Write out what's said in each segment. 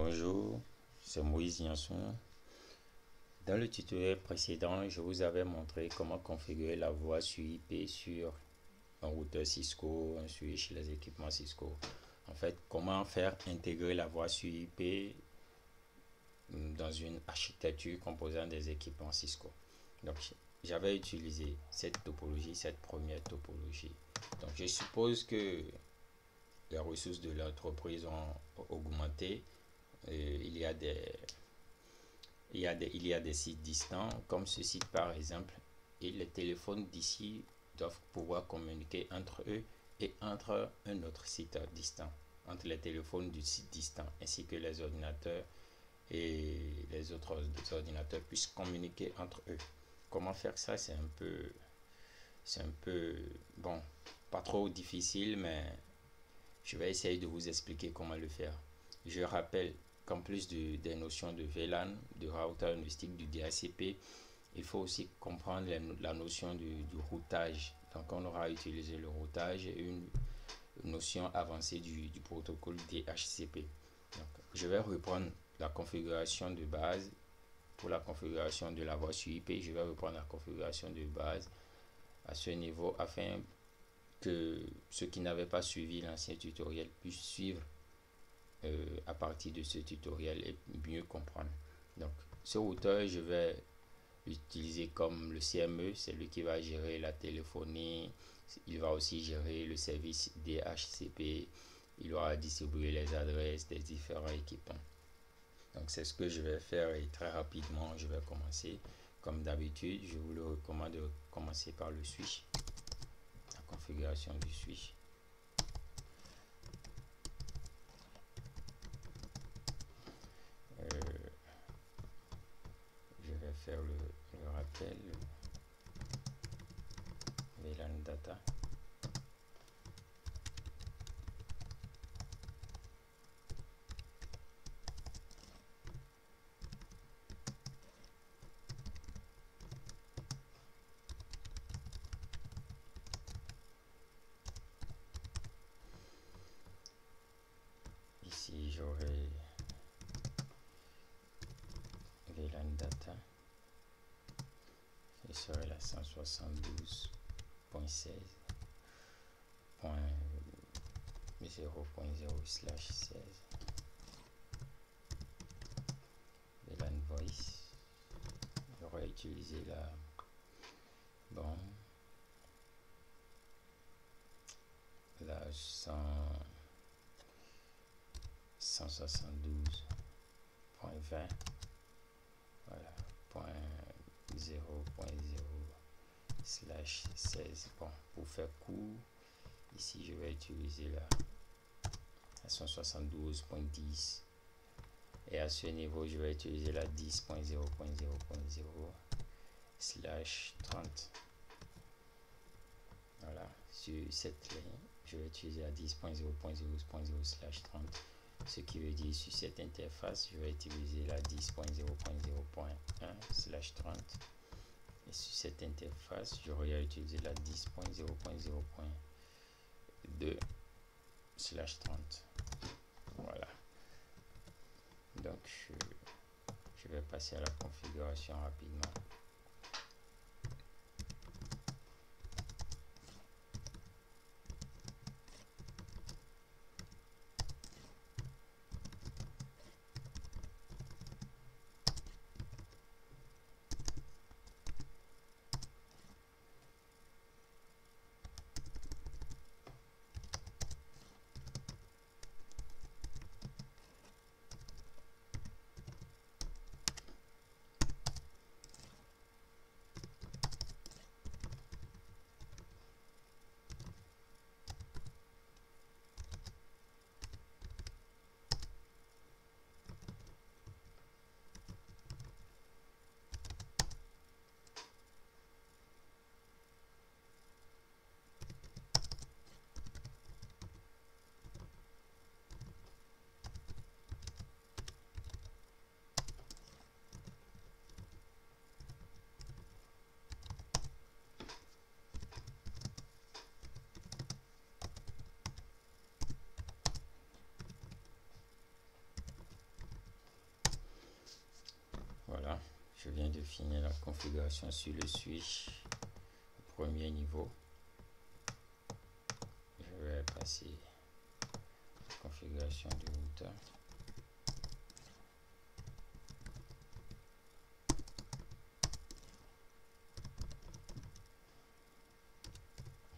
Bonjour, c'est Moïse Nianson. Dans le tutoriel précédent, je vous avais montré comment configurer la voix sur IP sur un routeur Cisco, un switch, les équipements Cisco. En fait, comment faire intégrer la voix sur IP dans une architecture composant des équipements Cisco. Donc, j'avais utilisé cette topologie, cette première topologie. Donc, je suppose que les ressources de l'entreprise ont augmenté. Il y a des sites distants, comme ce site par exemple, et les téléphones d'ici doivent pouvoir communiquer entre eux et entre un autre site distant, entre les téléphones du site distant, ainsi que les ordinateurs et les autres ordinateurs puissent communiquer entre eux. Comment faire ça? C'est un peu, bon, pas trop difficile, mais je vais essayer de vous expliquer comment le faire. Je rappelle qu'en plus des notions de VLAN, de routeur linguistique, du DHCP, il faut aussi comprendre la notion du routage. Donc on aura utilisé le routage et une notion avancée du protocole DHCP. Donc, je vais reprendre la configuration de base. Pour la configuration de la voix sur IP, je vais reprendre la configuration de base à ce niveau afin que ceux qui n'avaient pas suivi l'ancien tutoriel puissent suivre à partir de ce tutoriel et mieux comprendre. Donc, ce routeur, je vais l'utiliser comme le CME, c'est lui qui va gérer la téléphonie. Il va aussi gérer le service DHCP. Il aura distribué les adresses des différents équipements. Donc, c'est ce que je vais faire et très rapidement, je vais commencer. Comme d'habitude, je vous le recommande de commencer par le switch, la configuration du switch. Je vais faire le rappel VLAN data. Ici j'aurai VLAN data. Ce serait la 172.16.0.0/16. VLAN voice. J'aurais utilisé la 172.20. Voilà, 0.0/16. Bon, pour faire court, ici je vais utiliser la 172.10 et à ce niveau je vais utiliser la 10.0.0.0/30. Voilà, sur cette ligne je vais utiliser la 10.0.0.0/30, ce qui veut dire sur cette interface je vais utiliser la 10.0.0.1/30 et sur cette interface j'aurais utilisé la 10.0.0.2/30. Voilà, donc je vais passer à la configuration rapidement. Je viens de finir la configuration sur le switch premier niveau. Je vais passer à la configuration du routeur.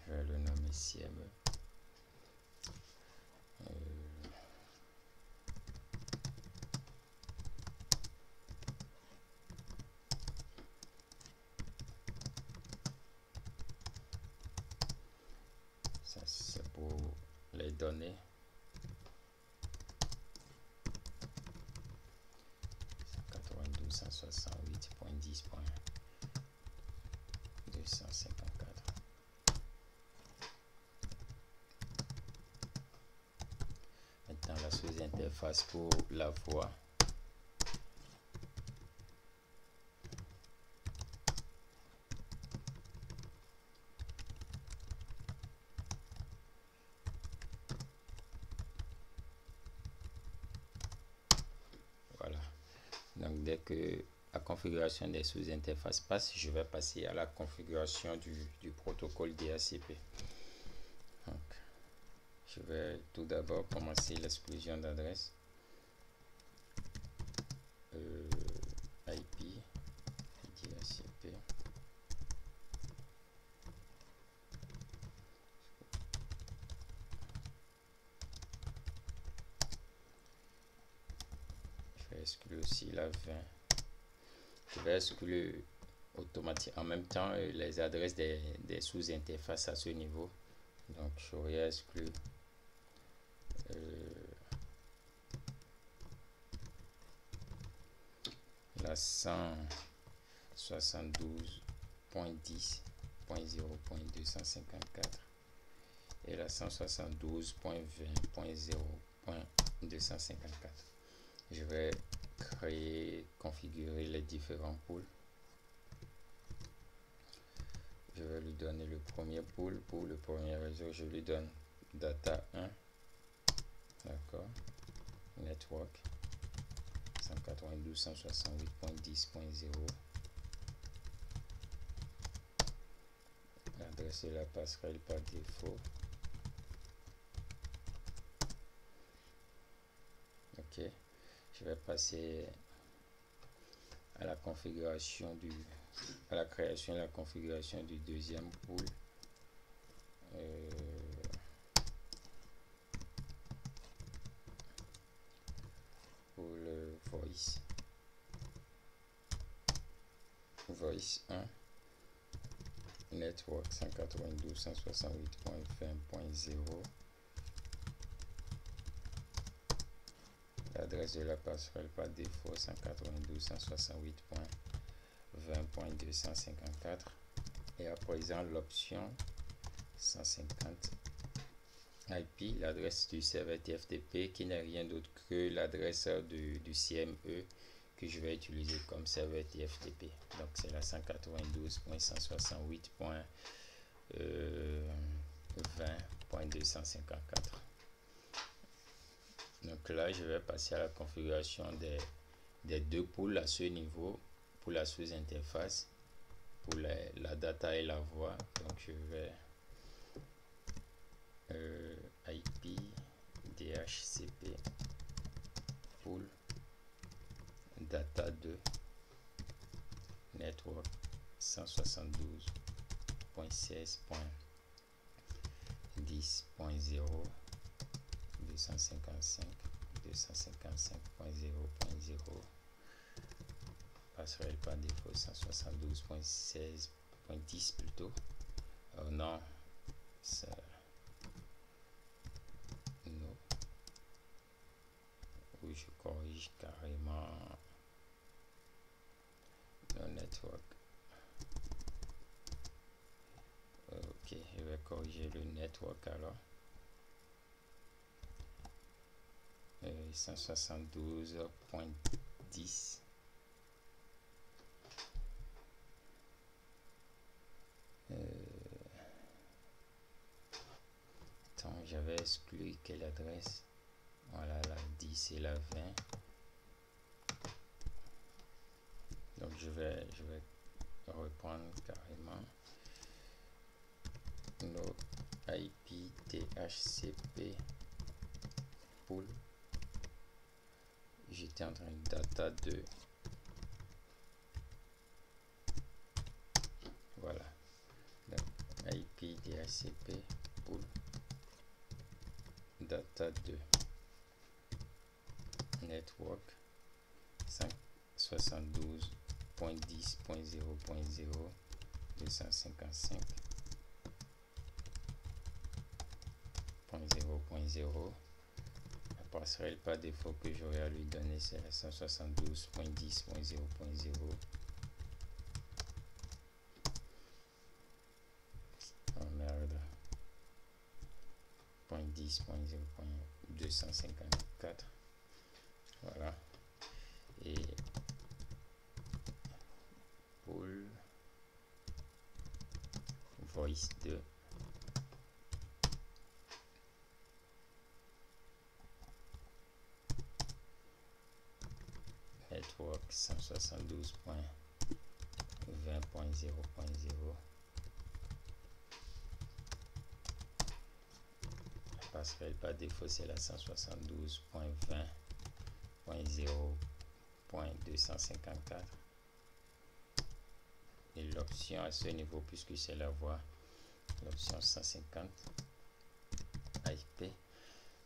Je vais le nommer CME. Ça c'est pour les données. 192.168.10.254. Maintenant la sous-interface pour la voix. Voilà. Donc dès que la configuration des sous-interfaces passe, je vais passer à la configuration du protocole DHCP. Donc, je vais tout d'abord commencer l'exclusion d'adresse. IP DHCP. Je vais exclure aussi la 20. Je vais exclure automatiquement en même temps les adresses des sous-interfaces à ce niveau. Donc j'aurais exclu la 172.10.0.254 et la 172.20.0.254. Je vais configurer les différents pôles. Je vais lui donner le premier pôle. Pour le premier réseau, je lui donne data 1, d'accord, network 192.168.10.0. L'adresse de la passerelle par défaut. Ok, je vais passer à la configuration à la création et la configuration du deuxième pool. Pour le voice 1, network 192.168.20.0. L'adresse de la passerelle par défaut 192.168.20.254. Et à présent l'option 150 IP, l'adresse du serveur TFTP qui n'est rien d'autre que l'adresse du CME que je vais utiliser comme serveur TFTP. Donc c'est la 192.168.20.254. Donc là je vais passer à la configuration des deux pôles à ce niveau pour la sous-interface, pour la data et la voix. Donc je vais IP DHCP pool data 2 network 172.16.10.0 255.255.0.0 passerelle par défaut 172.16.10 plutôt. Oh non, ça non. Oui, je corrige carrément le network. Ok, je vais corriger le network alors. 172.10. Attends, j'avais exclu quelle adresse? Voilà, la 10 et la 20. Donc je vais reprendre carrément nos IP DHCP pool. J'étais en train de data 2. Voilà. Donc IP DHCP pool data 2 network 572.10.0.0 255.0.0. La passerelle par défaut que j'aurais à lui donner, c'est la 172.10.0.0. Oh merde. 10.0.254. Voilà. Et pool voice 2. Network 172.20.0.0. La passerelle par défaut, c'est la 172.20.0.254. Et l'option à ce niveau, puisque c'est la voie, l'option 150 IP.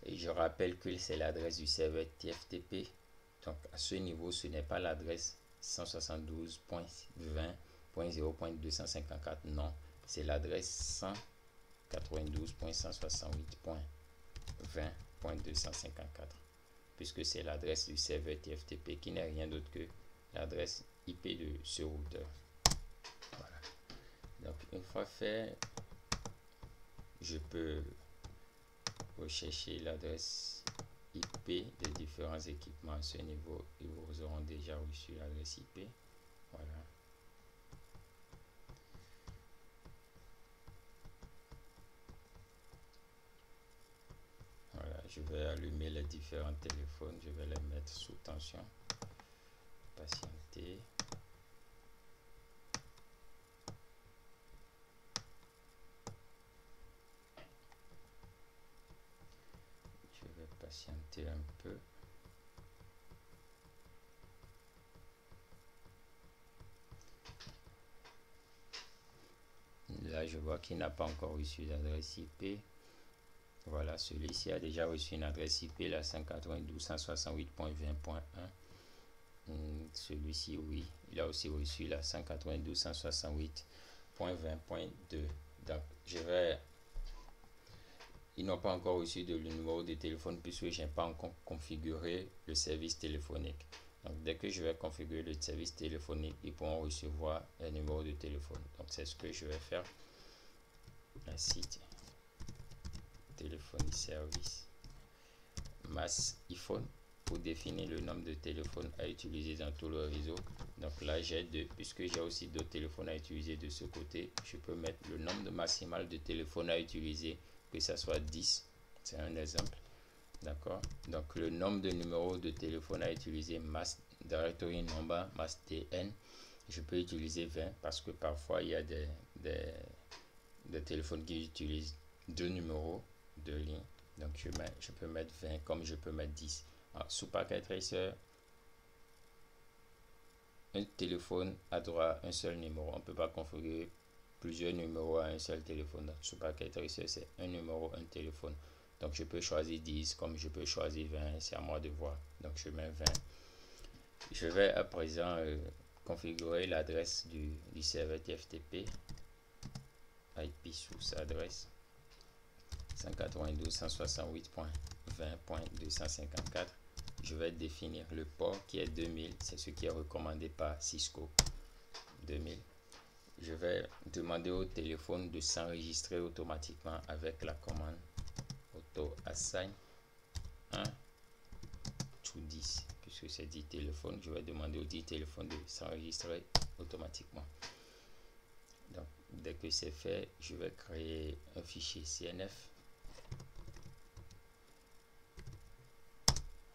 Et je rappelle que c'est l'adresse du serveur TFTP. Donc à ce niveau, ce n'est pas l'adresse 172.20.0.254. Non, c'est l'adresse 192.168.20.254. Puisque c'est l'adresse du serveur TFTP qui n'est rien d'autre que l'adresse IP de ce routeur. Voilà. Donc une fois fait, je peux rechercher l'adresse IP des différents équipements à ce niveau et vous auront déjà reçu l'adresse IP. Voilà. Voilà, je vais allumer les différents téléphones, je vais les mettre sous tension. Patienter. Je vais patienter un peu. Là, je vois qu'il n'a pas encore reçu l'adresse IP. Voilà, celui-ci a déjà reçu une adresse IP, la 192.168.20.1. Celui-ci, oui, il a aussi reçu la 192.168.20.2. Donc, ils n'ont pas encore reçu de numéro de téléphone puisque je n'ai pas encore configuré le service téléphonique. Donc, dès que je vais configurer le service téléphonique, ils pourront recevoir un numéro de téléphone. Donc, c'est ce que je vais faire. Un site téléphonie service mass iPhone pour définir le nombre de téléphones à utiliser dans tout le réseau. Donc là, j'ai deux, puisque j'ai aussi d'autres téléphones à utiliser de ce côté. Je peux mettre le nombre maximal de téléphones à utiliser, que ça soit 10. C'est un exemple. D'accord. Donc le nombre de numéros de téléphone à utiliser, mass directory number, mass TN. Je peux utiliser 20 parce que parfois il y a des téléphones qui utilisent deux numéros de ligne. Donc je peux mettre 20 comme je peux mettre 10. Alors, sous Packet Tracer, un téléphone a droit à un seul numéro. On ne peut pas configurer plusieurs numéros à un seul téléphone. Donc, sous Packet Tracer, c'est un numéro, un téléphone. Donc je peux choisir 10 comme je peux choisir 20. C'est à moi de voir. Donc je mets 20. Je vais à présent configurer l'adresse du serveur TFTP. IP source adresse 192.168.20.254. Je vais définir le port qui est 2000, c'est ce qui est recommandé par Cisco. 2000. Je vais demander au téléphone de s'enregistrer automatiquement avec la commande auto assign 1 to 10. Puisque c'est 10 téléphones, je vais demander aux 10 téléphones de s'enregistrer automatiquement. Donc, dès que c'est fait, je vais créer un fichier CNF.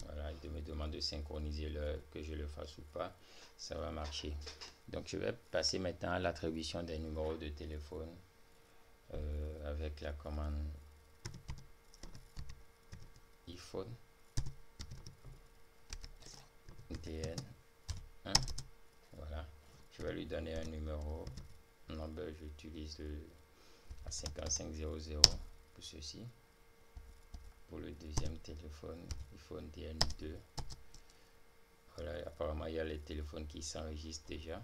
Voilà, de me demande de synchroniser l'heure, que je le fasse ou pas, ça va marcher. Donc je vais passer maintenant à l'attribution des numéros de téléphone avec la commande iPhone DN1. Voilà, je vais lui donner un numéro. Number, j'utilise le 5500 pour ceci. Pour le deuxième téléphone, iPhone DN2. Voilà, apparemment il y a les téléphones qui s'enregistrent déjà.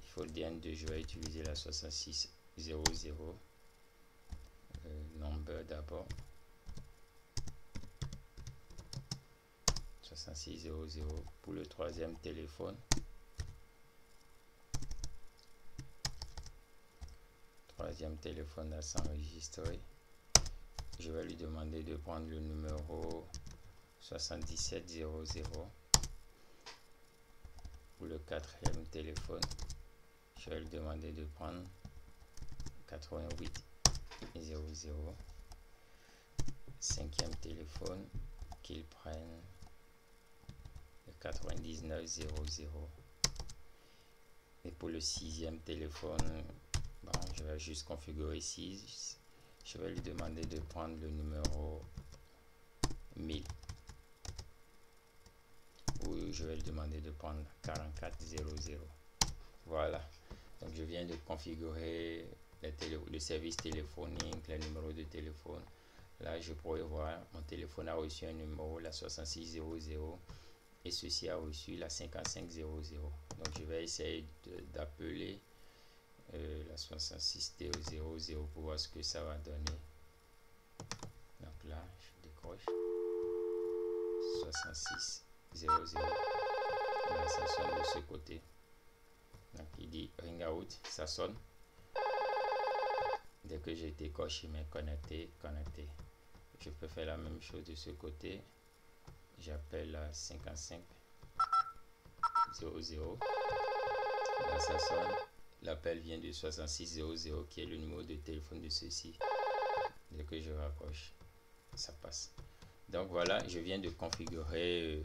iPhone DN2, je vais utiliser la 6600. Number d'abord. 6600 pour le troisième téléphone. Troisième téléphone à s'enregistrer. Je vais lui demander de prendre le numéro 7700. Pour le quatrième téléphone, je vais lui demander de prendre 8800. Cinquième téléphone, qu'il prenne le 9900. Et pour le sixième téléphone, bon, je vais juste configurer 6. Je vais lui demander de prendre le numéro 1000. Ou je vais lui demander de prendre 4400. Voilà. Donc je viens de configurer le service téléphonique, les numéros de téléphone. Là, je pourrais voir, mon téléphone a reçu un numéro, la 6600, et ceci a reçu la 5500. Donc je vais essayer d'appeler la 6600 pour voir ce que ça va donner. Donc là, je décroche 6600. Là, ça sonne de ce côté. Donc il dit ring out, ça sonne. Dès que j'ai décoché, il m'est connecté. Je peux faire la même chose de ce côté. J'appelle la 5500. Là, ça sonne. L'appel vient de 6600 qui est le numéro de téléphone de ceci. Dès que je raccroche, ça passe. Donc voilà, je viens de configurer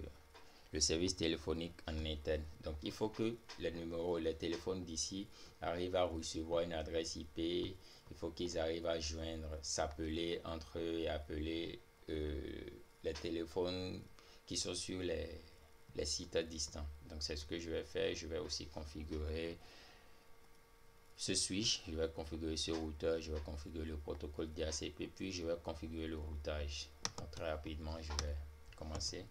le service téléphonique en interne. Donc il faut que les numéros, les téléphones d'ici arrivent à recevoir une adresse IP. Il faut qu'ils arrivent à joindre, s'appeler entre eux et appeler les téléphones qui sont sur les sites distants. Donc c'est ce que je vais faire. Je vais aussi configurer ce switch, je vais configurer ce routeur, je vais configurer le protocole DHCP, puis je vais configurer le routage. Donc, très rapidement, je vais commencer.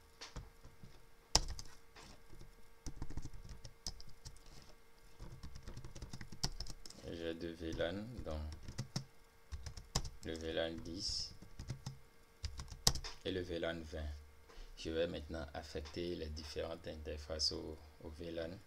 J'ai deux VLAN, donc le VLAN 10 et le VLAN 20. Je vais maintenant affecter les différentes interfaces au VLAN.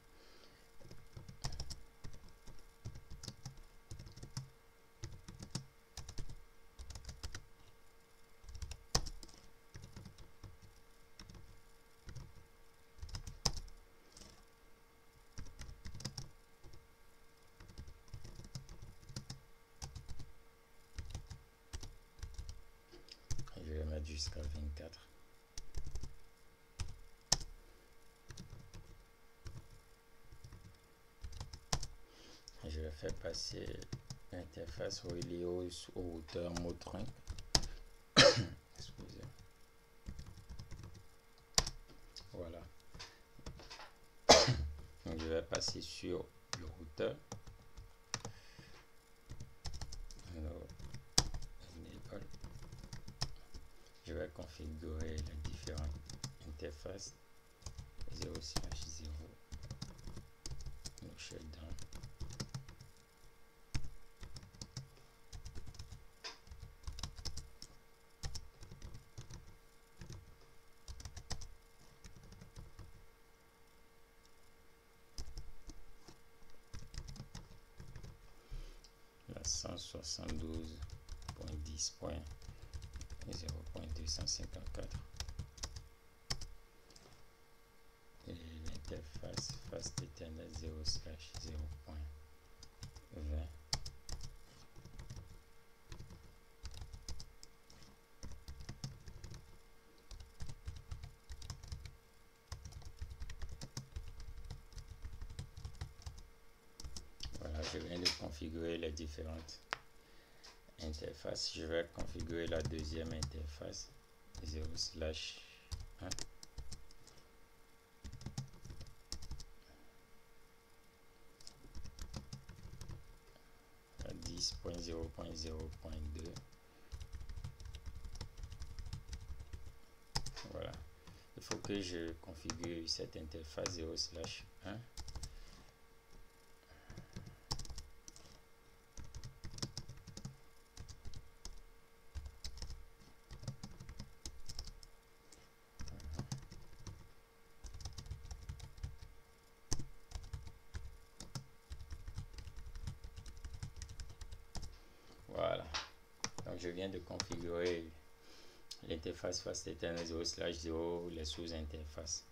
Je vais mettre jusqu'à 24. Je vais faire passer l'interface reliée au routeur Motrin. Excusez. Voilà. Donc je vais passer sur le routeur. Alors, je vais configurer les différentes interfaces. 0/0, le shutdown. La 172.10.0.254 et l'interface Fast Ethernet 0/0.20. je viens de configurer les différentes interfaces. Je vais configurer la deuxième interface 0/1. 10.0.0.2. Voilà. Il faut que je configure cette interface 0/1. Voilà. Donc je viens de configurer l'interface Fast Ethernet 0/0, les sous-interfaces.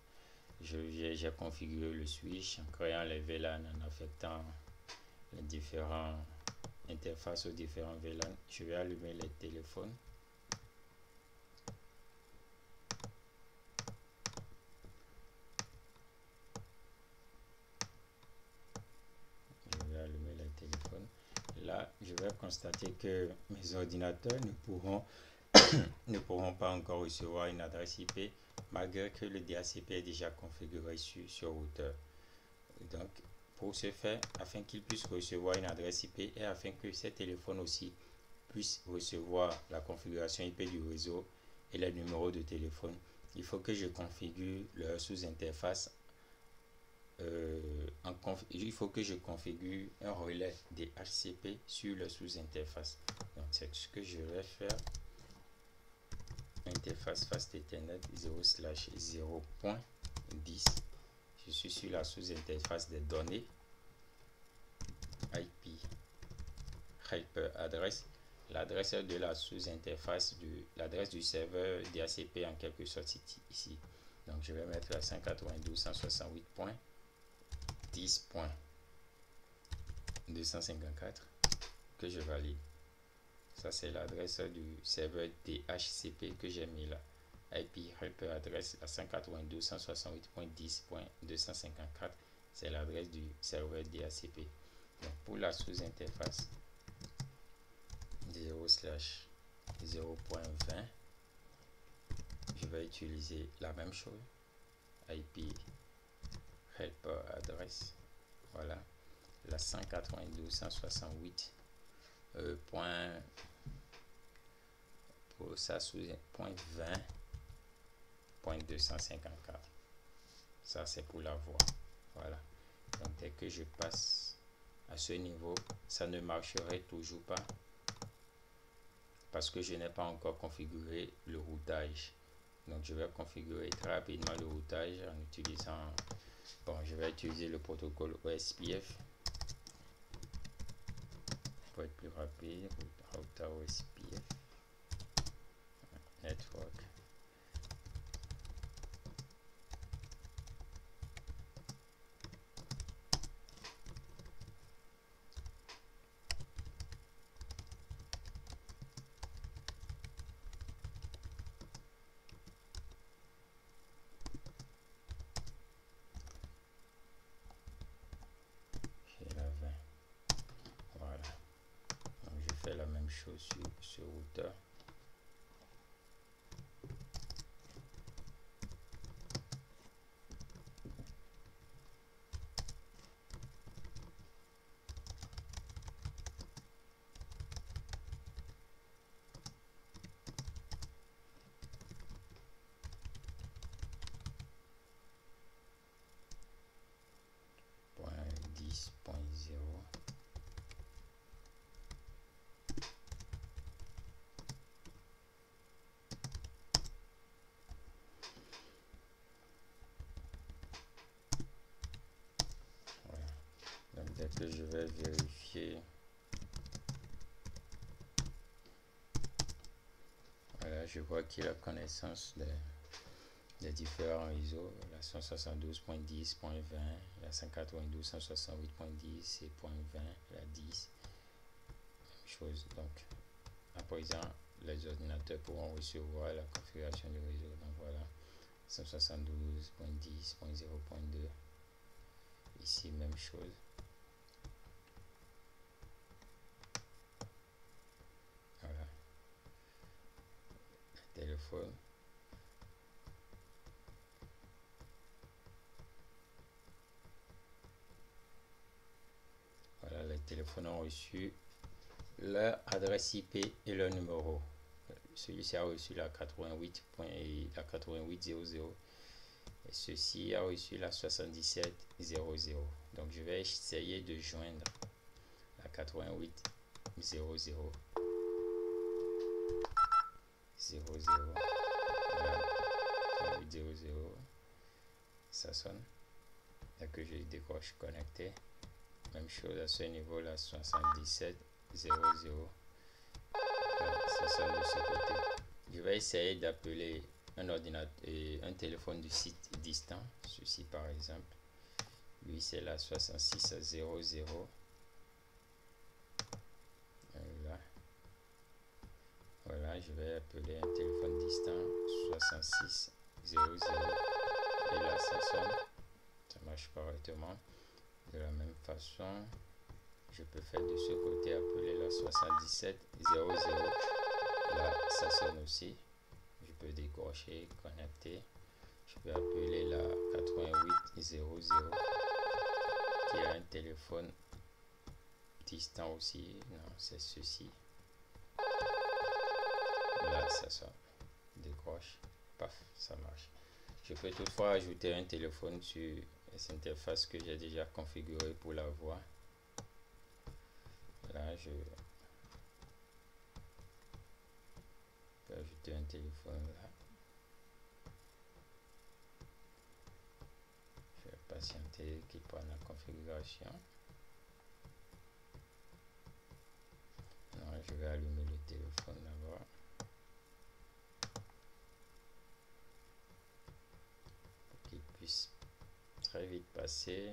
J'ai configuré le switch en créant les VLAN, en affectant les différentes interfaces aux différents VLAN. Je vais allumer les téléphones. Là, je vais constater que mes ordinateurs ne pourront pas encore recevoir une adresse IP malgré que le DHCP est déjà configuré sur routeur. Donc, pour ce faire, afin qu'ils puissent recevoir une adresse IP et afin que ces téléphones aussi puissent recevoir la configuration IP du réseau et les numéros de téléphone, il faut que je configure leur sous-interface. Il faut que je configure un relais DHCP sur le sous-interface. Donc c'est ce que je vais faire. Interface Fast Ethernet 0/0.10. Je suis sur la sous-interface des données IP helper address. L'adresse de la sous-interface l'adresse du serveur DHCP en quelque sorte ici. Donc je vais mettre la 192.168.10.254 que je valide. Ça c'est l'adresse du serveur DHCP que j'ai mis là. IP helper address à 192.168.10.254, c'est l'adresse du serveur DHCP. Donc pour la sous-interface 0/0.20, je vais utiliser la même chose. IP helper address, voilà, la 192.168 pour ça sous .20.254. Ça c'est pour la voix. Voilà. Donc dès que je passe à ce niveau, ça ne marcherait toujours pas parce que je n'ai pas encore configuré le routage. Donc je vais configurer très rapidement le routage en utilisant, je vais utiliser le protocole OSPF pour être plus rapide. Router OSPF network. La même chose sur ce routeur. Que je vais vérifier. Voilà, je vois qu'il a connaissance des différents réseaux, la 172.10.20, la 192.168.10 et .20, la 10. Même chose. Donc, à présent, les ordinateurs pourront recevoir la configuration du réseau. Donc voilà, 172.10.0.2. Ici, même chose. téléphone. Voilà, les téléphones ont reçu leur adresse IP et leur numéro. Celui-ci a reçu la 88.00 et ceci a reçu la 77.00. Donc je vais essayer de joindre la 88.00. 00. Voilà. 88.00. Ça sonne. Dès que je décroche connecté. Même chose à ce niveau, la 77.00. Ça sonne de ce côté. Je vais essayer d'appeler un ordinateur et un téléphone du site distant. Ceci par exemple. Lui c'est la 66.00. Voilà, je vais appeler un téléphone distant 66.00 et là ça sonne, ça marche correctement. De la même façon, je peux faire de ce côté appeler la 77.00. Là ça sonne aussi. Je peux décrocher, connecter. Je peux appeler la 88.00 qui est un téléphone distant aussi. Non, c'est ceci. Là ça sonne, décroche, paf, ça marche. Je peux toutefois ajouter un téléphone sur cette interface que j'ai déjà configurée pour la voix. Là je peux ajouter un téléphone là. Je vais patienter qu'il prenne la configuration. Non, je vais allumer le téléphone d'abord. Très vite passer.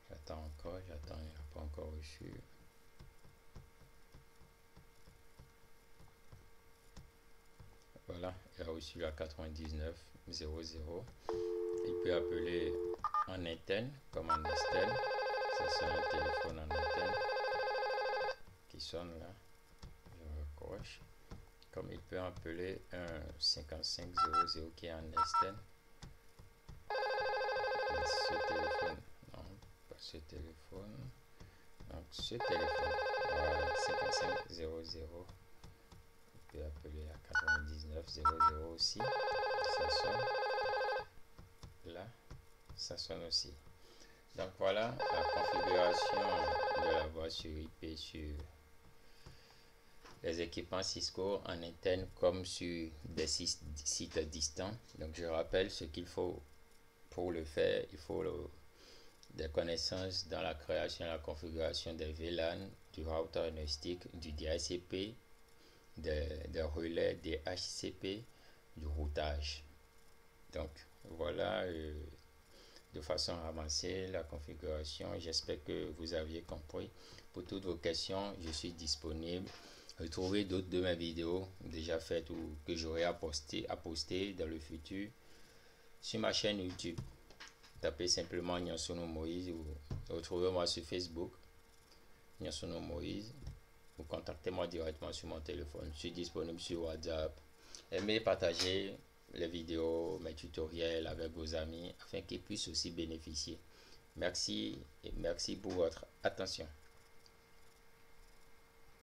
J'attends encore, il n'a pas encore reçu. Voilà, il a reçu la 99.00. Il peut appeler en interne comme en externe. Ça c'est un téléphone en interne qui sonne là. Je raccroche. Comme il peut appeler un 5500 qui est en externe. Ce téléphone, non, pas ce téléphone. Donc ce téléphone, voilà, 5500. On peut appeler à 99.00 aussi. Ça sonne. Là, ça sonne aussi. Donc voilà la configuration de la voix sur IP sur les équipements Cisco en interne comme sur des sites distants. Donc je rappelle ce qu'il faut. Pour le faire, il faut des connaissances dans la création et la configuration des VLAN, du router NSTIC, du DHCP, des relais DHCP, du routage. Donc voilà de façon avancée la configuration. J'espère que vous aviez compris. Pour toutes vos questions, je suis disponible. Retrouvez d'autres de mes vidéos déjà faites ou que j'aurai à poster dans le futur sur ma chaîne YouTube. Tapez simplement Nyansono Moïse ou retrouvez-moi sur Facebook Nyansono Moïse ou contactez-moi directement sur mon téléphone. Je suis disponible sur WhatsApp. Aimez partager les vidéos, mes tutoriels avec vos amis afin qu'ils puissent aussi bénéficier. Merci et merci pour votre attention.